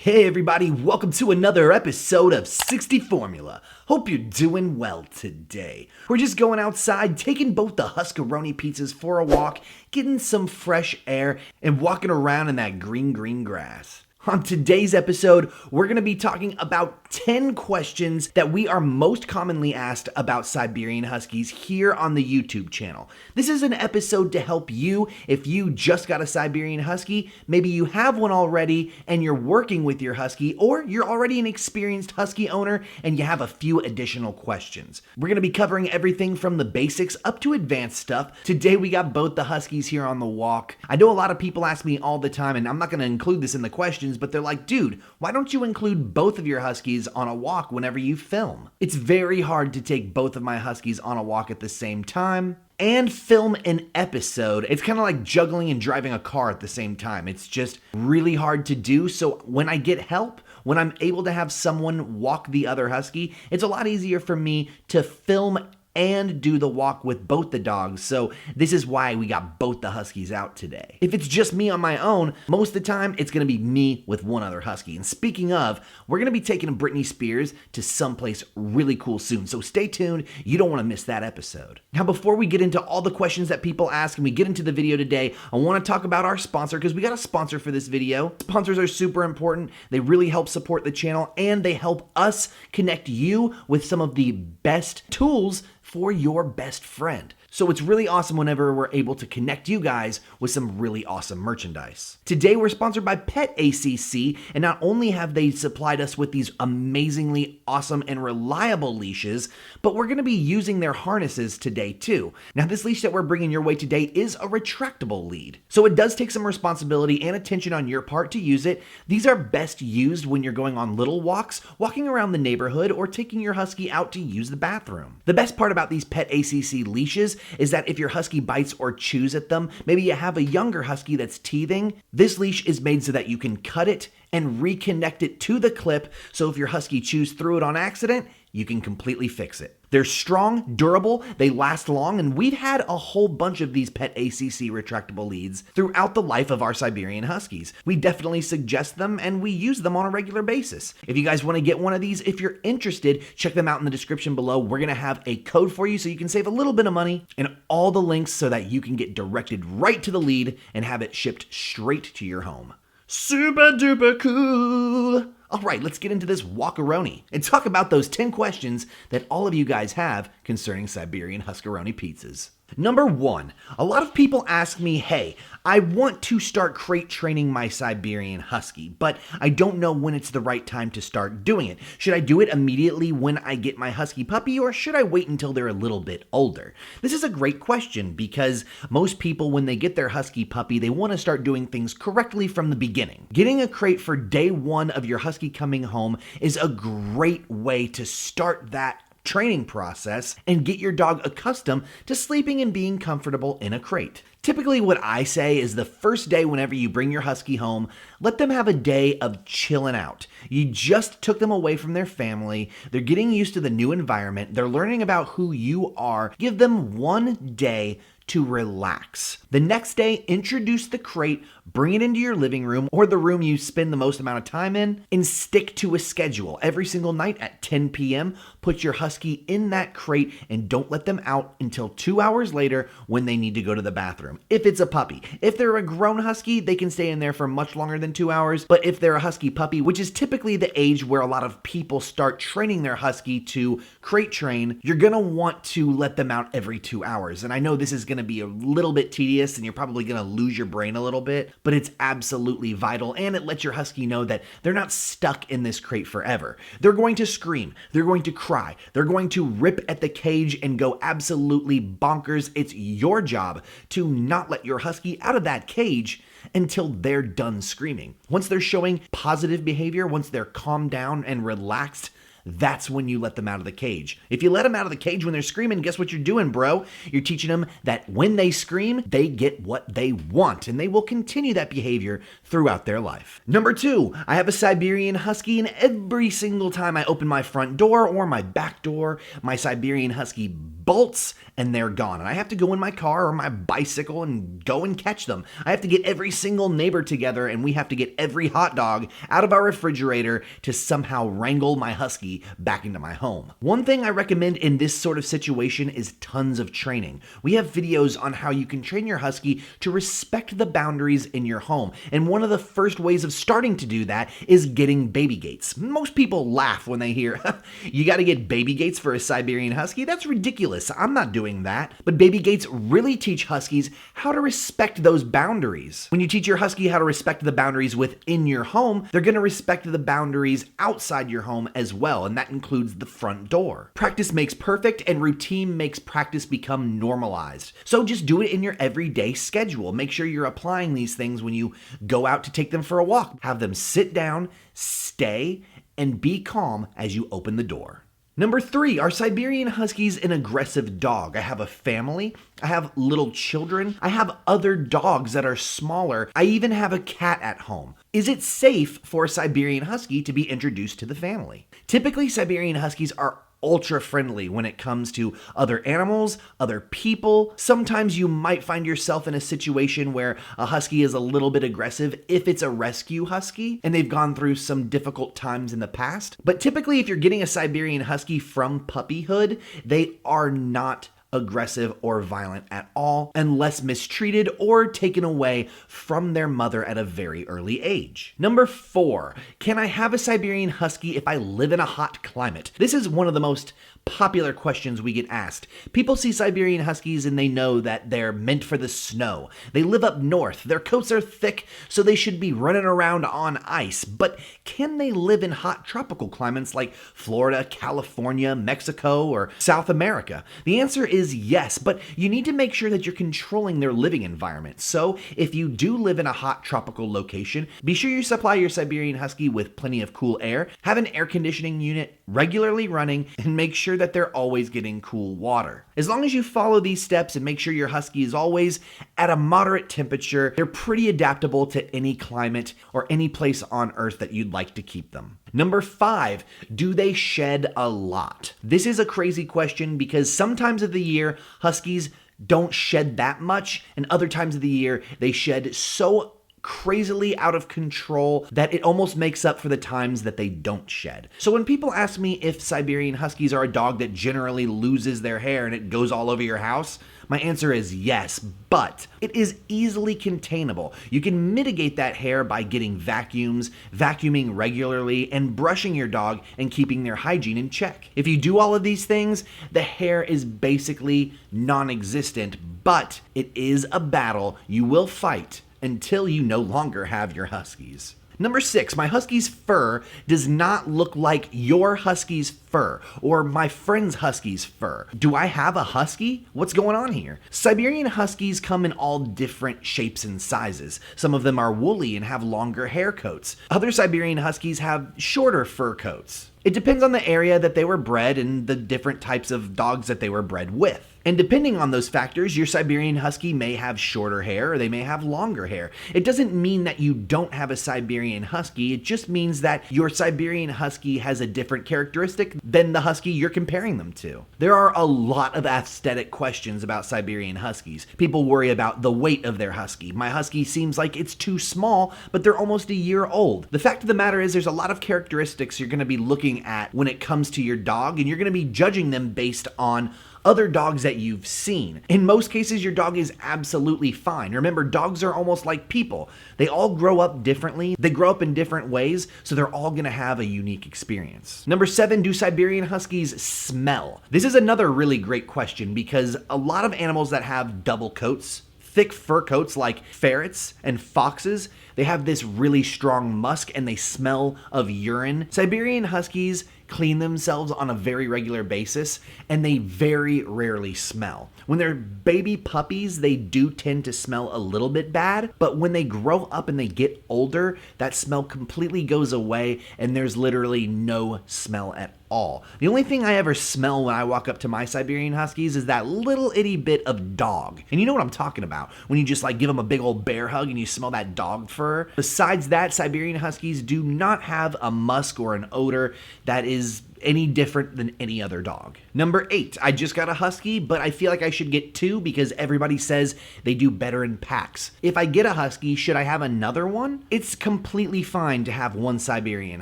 Hey everybody, welcome to another episode of 60 Formula. Hope you're doing well today. We're just going outside, taking both the Huskaroni pizzas for a walk, getting some fresh air, and walking around in that green grass. On today's episode, we're going to be talking about 10 questions that we are most commonly asked about Siberian Huskies here on the YouTube channel. This is an episode to help you if you just got a Siberian Husky, maybe you have one already and you're working with your Husky, or you're already an experienced Husky owner and you have a few additional questions. We're going to be covering everything from the basics up to advanced stuff. Today we got both the Huskies here on the walk. I know a lot of people ask me all the time, and I'm not going to include this in the questions, but they're like, dude, why don't you include both of your Huskies on a walk whenever you film? It's very hard to take both of my Huskies on a walk at the same time and film an episode. It's kind of like juggling and driving a car at the same time. It's just really hard to do. So when I get help, when I'm able to have someone walk the other Husky, it's a lot easier for me to film and do the walk with both the dogs. So this is why we got both the Huskies out today. If it's just me on my own, most of the time it's going to be me with one other Husky. And speaking of, we're going to be taking Britney Spears to someplace really cool soon. So stay tuned. You don't want to miss that episode. Now, before we get into all the questions that people ask and we get into the video today, I want to talk about our sponsor because we got a sponsor for this video. Sponsors are super important. They really help support the channel and they help us connect you with some of the best tools for your best friend. So it's really awesome whenever we're able to connect you guys with some really awesome merchandise. Today we're sponsored by Petacc, and not only have they supplied us with these amazingly awesome and reliable leashes, but we're going to be using their harnesses today too. Now this leash that we're bringing your way today is a retractable lead. So it does take some responsibility and attention on your part to use it. These are best used when you're going on little walks, walking around the neighborhood, or taking your Husky out to use the bathroom. The best part about these Petacc leashes is that if your Husky bites or chews at them, maybe you have a younger Husky that's teething, this leash is made so that you can cut it and reconnect it to the clip, so if your Husky chews through it on accident, you can completely fix it. They're strong, durable, they last long, and we've had a whole bunch of these Petacc retractable leads throughout the life of our Siberian Huskies. We definitely suggest them and we use them on a regular basis. If you guys want to get one of these, if you're interested, check them out in the description below. We're going to have a code for you so you can save a little bit of money, and all the links so that you can get directed right to the lead and have it shipped straight to your home. Super duper cool. All right, let's get into this walkaroni and talk about those 10 questions that all of you guys have concerning Siberian Huskaroni pizzas. Number 1, a lot of people ask me, hey, I want to start crate training my Siberian Husky, but I don't know when it's the right time to start doing it. Should I do it immediately when I get my Husky puppy, or should I wait until they're a little bit older? This is a great question because most people, when they get their Husky puppy, they want to start doing things correctly from the beginning. Getting a crate for day 1 of your Husky coming home is a great way to start that training process and get your dog accustomed to sleeping and being comfortable in a crate. Typically what I say is the first day whenever you bring your Husky home, let them have a day of chilling out. You just took them away from their family. They're getting used to the new environment. They're learning about who you are. Give them one day to relax. The next day, introduce the crate, bring it into your living room or the room you spend the most amount of time in, and stick to a schedule. Every single night at 10 p.m., put your Husky in that crate and don't let them out until 2 hours later when they need to go to the bathroom. If it's a puppy. If they're a grown Husky, they can stay in there for much longer than 2 hours, but if they're a Husky puppy, which is typically the age where a lot of people start training their Husky to crate train, you're gonna want to let them out every 2 hours. And I know this is gonna be a little bit tedious and you're probably gonna lose your brain a little bit, but it's absolutely vital, and it lets your Husky know that they're not stuck in this crate forever. They're going to scream, they're going to cry, they're going to rip at the cage and go absolutely bonkers. It's your job to not let your Husky out of that cage until they're done screaming. Once they're showing positive behavior, once they're calmed down and relaxed, that's when you let them out of the cage. If you let them out of the cage when they're screaming, guess what you're doing, bro? You're teaching them that when they scream, they get what they want, and they will continue that behavior throughout their life. Number 2, I have a Siberian Husky, and every single time I open my front door or my back door, my Siberian Husky bolts and they're gone. And I have to go in my car or my bicycle and go and catch them. I have to get every single neighbor together, and we have to get every hot dog out of our refrigerator to somehow wrangle my Husky back into my home. One thing I recommend in this sort of situation is tons of training. We have videos on how you can train your Husky to respect the boundaries in your home. And one of the first ways of starting to do that is getting baby gates. Most people laugh when they hear, you got to get baby gates for a Siberian Husky? That's ridiculous. I'm not doing that. But baby gates really teach Huskies how to respect those boundaries. When you teach your Husky how to respect the boundaries within your home, they're going to respect the boundaries outside your home as well, and that includes the front door. Practice makes perfect, and routine makes practice become normalized. So just do it in your everyday schedule. Make sure you're applying these things when you go out to take them for a walk. Have them sit down, stay, and be calm as you open the door. Number 3, are Siberian Huskies an aggressive dog? I have a family, I have little children, I have other dogs that are smaller, I even have a cat at home. Is it safe for a Siberian Husky to be introduced to the family? Typically, Siberian Huskies are ultra friendly when it comes to other animals, other people. Sometimes you might find yourself in a situation where a Husky is a little bit aggressive if it's a rescue Husky and they've gone through some difficult times in the past. But typically, if you're getting a Siberian Husky from puppyhood, they are not aggressive or violent at all unless mistreated or taken away from their mother at a very early age. Number 4, can I have a Siberian Husky if I live in a hot climate? This is one of the most popular questions we get asked. People see Siberian Huskies and they know that they're meant for the snow. They live up north, their coats are thick, so they should be running around on ice. But can they live in hot tropical climates like Florida, California, Mexico, or South America? The answer is yes, but you need to make sure that you're controlling their living environment. So if you do live in a hot tropical location, be sure you supply your Siberian Husky with plenty of cool air, have an air conditioning unit regularly running, and make sure that they're always getting cool water. As long as you follow these steps and make sure your Husky is always at a moderate temperature, they're pretty adaptable to any climate or any place on earth that you'd like to keep them. Number 5, do they shed a lot? This is a crazy question because sometimes of the year, Huskies don't shed that much, and other times of the year, they shed so crazily out of control that it almost makes up for the times that they don't shed. So when people ask me if Siberian Huskies are a dog that generally loses their hair and it goes all over your house, my answer is yes, but it is easily containable. You can mitigate that hair by getting vacuums, vacuuming regularly, and brushing your dog and keeping their hygiene in check. If you do all of these things, the hair is basically non-existent, but it is a battle you will fight until you no longer have your Huskies. Number 6, my Husky's fur does not look like your Husky's fur or my friend's Husky's fur. Do I have a Husky? What's going on here? Siberian Huskies come in all different shapes and sizes. Some of them are woolly and have longer hair coats. Other Siberian Huskies have shorter fur coats. It depends on the area that they were bred and the different types of dogs that they were bred with. And depending on those factors, your Siberian Husky may have shorter hair or they may have longer hair. It doesn't mean that you don't have a Siberian Husky, it just means that your Siberian Husky has a different characteristic than the Husky you're comparing them to. There are a lot of aesthetic questions about Siberian Huskies. People worry about the weight of their Husky. My Husky seems like it's too small, but they're almost a year old. The fact of the matter is there's a lot of characteristics you're going to be looking at when it comes to your dog, and you're going to be judging them based on other dogs that you've seen. In most cases, your dog is absolutely fine. Remember, dogs are almost like people. They all grow up differently. They grow up in different ways, so they're all gonna have a unique experience. Number 7, do Siberian Huskies smell? This is another really great question because a lot of animals that have double coats, thick fur coats like ferrets and foxes, they have this really strong musk and they smell of urine. Siberian Huskies clean themselves on a very regular basis and they very rarely smell. When they're baby puppies, they do tend to smell a little bit bad, but when they grow up and they get older, that smell completely goes away and there's literally no smell at all. The only thing I ever smell when I walk up to my Siberian Huskies is that little itty bit of dog. And you know what I'm talking about, when you just like give them a big old bear hug and you smell that dog fur. Besides that, Siberian Huskies do not have a musk or an odor that is any different than any other dog. Number 8, I just got a Husky, but I feel like I should get 2 because everybody says they do better in packs. If I get a Husky, should I have another one? It's completely fine to have one Siberian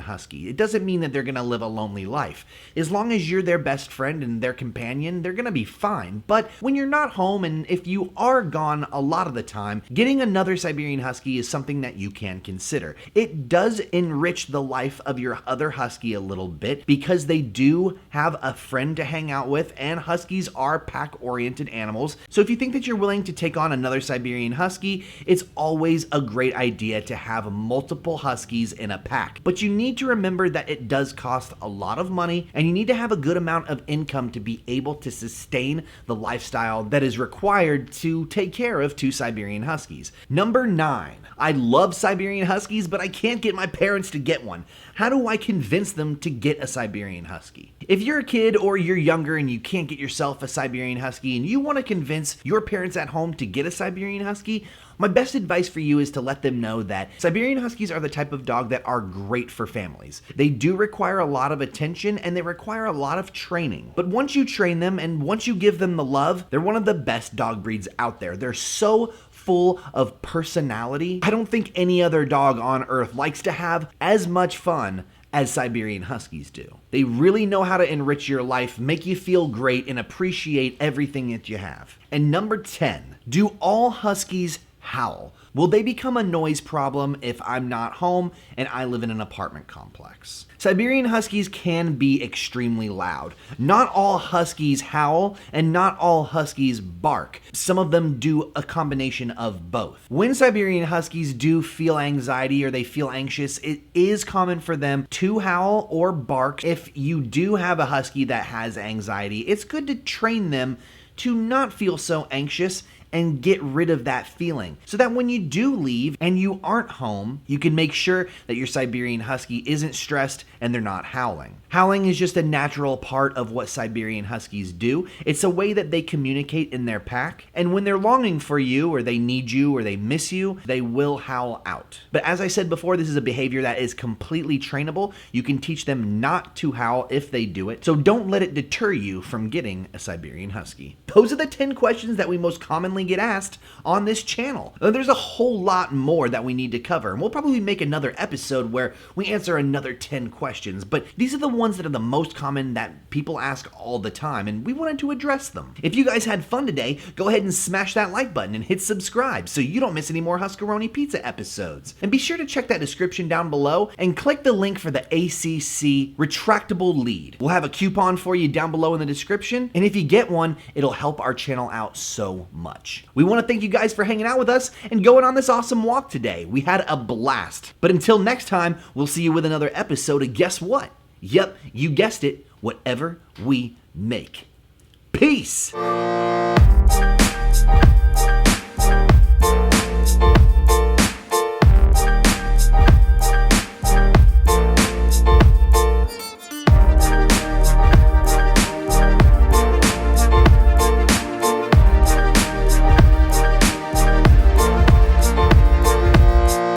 Husky. It doesn't mean that they're gonna live a lonely life. As long as you're their best friend and their companion, they're gonna be fine. But when you're not home and if you are gone a lot of the time, getting another Siberian Husky is something that you can consider. It does enrich the life of your other Husky a little bit because they do have a friend to hang out with, and Huskies are pack-oriented animals. So if you think that you're willing to take on another Siberian Husky, it's always a great idea to have multiple Huskies in a pack. But you need to remember that it does cost a lot of money, and you need to have a good amount of income to be able to sustain the lifestyle that is required to take care of 2 Siberian Huskies. Number 9, I love Siberian Huskies, but I can't get my parents to get one. How do I convince them to get a Siberian Husky? If you're a kid or you're younger and you can't get yourself a Siberian Husky and you want to convince your parents at home to get a Siberian Husky, my best advice for you is to let them know that Siberian Huskies are the type of dog that are great for families. They do require a lot of attention and they require a lot of training. But once you train them and once you give them the love, they're one of the best dog breeds out there. They're so full of personality. I don't think any other dog on earth likes to have as much fun as Siberian Huskies do. They really know how to enrich your life, make you feel great, and appreciate everything that you have. And number 10, do all Huskies howl? Will they become a noise problem if I'm not home and I live in an apartment complex? Siberian Huskies can be extremely loud. Not all Huskies howl and not all Huskies bark. Some of them do a combination of both. When Siberian Huskies do feel anxiety or they feel anxious, it is common for them to howl or bark. If you do have a Husky that has anxiety, it's good to train them to not feel so anxious and get rid of that feeling so that when you do leave and you aren't home, you can make sure that your Siberian Husky isn't stressed and they're not howling. Howling is just a natural part of what Siberian Huskies do. It's a way that they communicate in their pack, and when they're longing for you or they need you or they miss you, they will howl out. But as I said before, this is a behavior that is completely trainable. You can teach them not to howl if they do it, so don't let it deter you from getting a Siberian Husky. Those are the 10 questions that we most commonly get asked on this channel. There's a whole lot more that we need to cover, and we'll probably make another episode where we answer another 10 questions, but these are the ones that are the most common that people ask all the time, and we wanted to address them. If you guys had fun today, go ahead and smash that like button and hit subscribe so you don't miss any more Huskaroni Pizza episodes. And be sure to check that description down below and click the link for the ACC retractable lead. We'll have a coupon for you down below in the description, and if you get one, it'll help our channel out so much. We want to thank you guys for hanging out with us and going on this awesome walk today. We had a blast. But until next time, we'll see you with another episode of guess what? Yep, you guessed it, whatever we make. Peace!